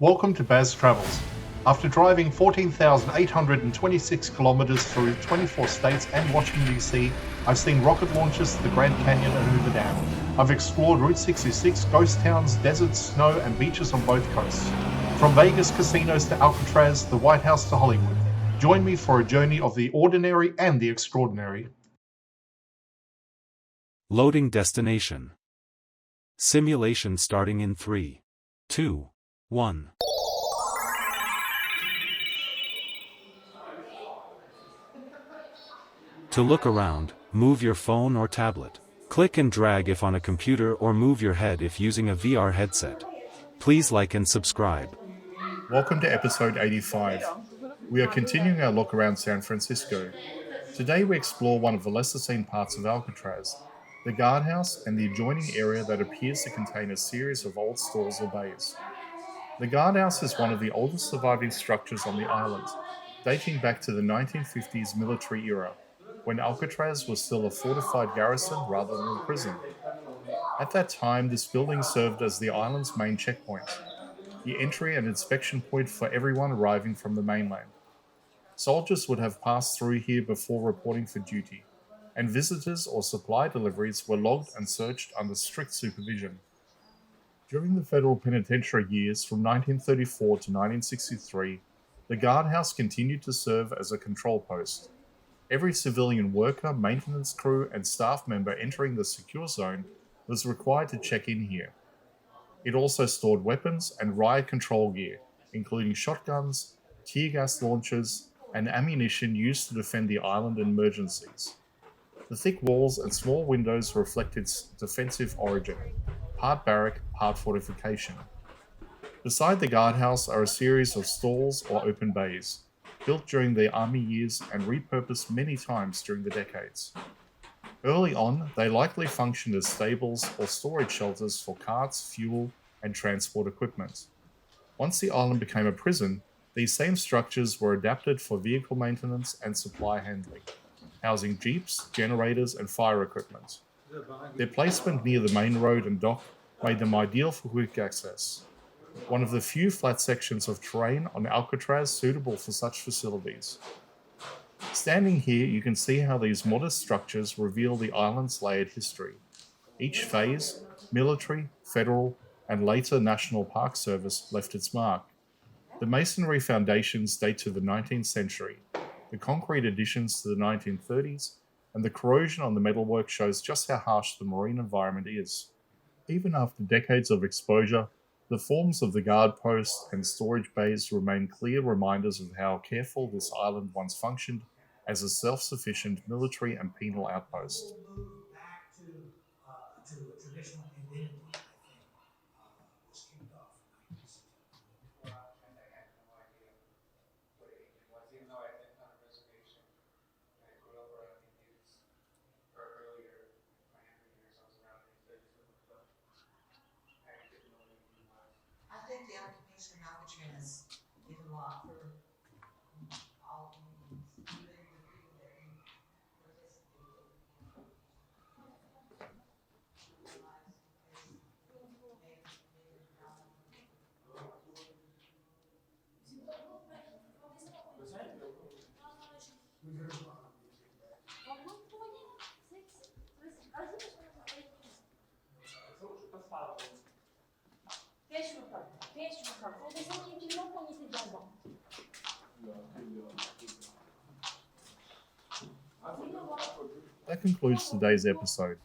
Welcome to Baz Travels. After driving 14,826 kilometers through 24 states and Washington, D.C., I've seen rocket launches to the Grand Canyon and Hoover Dam. I've explored Route 66, ghost towns, deserts, snow, and beaches on both coasts. From Vegas casinos to Alcatraz, the White House to Hollywood. Join me for a journey of the ordinary and the extraordinary. Loading destination. Simulation starting in 3, 2, 1. To look around, move your phone or tablet. Click and drag if on a computer or move your head if using a VR headset. Please like and subscribe. Welcome to episode 85. We are continuing our look around San Francisco. Today we explore one of the lesser seen parts of Alcatraz, the guardhouse and the adjoining area that appears to contain a series of old stalls or bays. The guardhouse is one of the oldest surviving structures on the island, dating back to the 1950s military era, when Alcatraz was still a fortified garrison rather than a prison. At that time, this building served as the island's main checkpoint, the entry and inspection point for everyone arriving from the mainland. Soldiers would have passed through here before reporting for duty, and visitors or supply deliveries were logged and searched under strict supervision. During the federal penitentiary years from 1934 to 1963, the guardhouse continued to serve as a control post. Every civilian worker, maintenance crew, and staff member entering the secure zone was required to check in here. It also stored weapons and riot control gear, including shotguns, tear gas launchers, and ammunition used to defend the island in emergencies. The thick walls and small windows reflect its defensive origin, part barrack, part fortification. Beside the guardhouse are a series of stalls or open bays, built during the Army years and repurposed many times during the decades. Early on, they likely functioned as stables or storage shelters for carts, fuel, and transport equipment. Once the island became a prison, these same structures were adapted for vehicle maintenance and supply handling, housing jeeps, generators, and fire equipment. Their placement near the main road and dock made them ideal for quick access, one of the few flat sections of terrain on Alcatraz suitable for such facilities. Standing here, you can see how these modest structures reveal the island's layered history. Each phase, military, federal, and later National Park Service, left its mark. The masonry foundations date to the 19th century, the concrete additions to the 1930s, and the corrosion on the metalwork shows just how harsh the marine environment is. Even after decades of exposure, the forms of the guard posts and storage bays remain clear reminders of how careful this island once functioned as a self-sufficient military and penal outpost. Back to a traditional identity, I think, was kicked off in 1960. Well, I had no idea what it was, even though I lived on a reservation. I grew up around Indians, or earlier, my younger years, I was around Indians, but I didn't know what it was. I think the occupation of Alcatraz did a lot for all Indians, even the people that didn't participate. That concludes today's episode.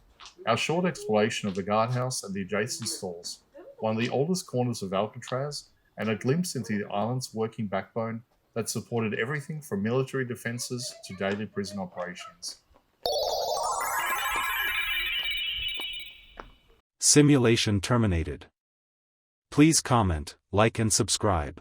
Our short exploration of the guardhouse and the adjacent stalls, one of the oldest corners of Alcatraz, and a glimpse into the island's working backbone that supported everything from military defenses to daily prison operations. Simulation terminated. Please comment, like and subscribe.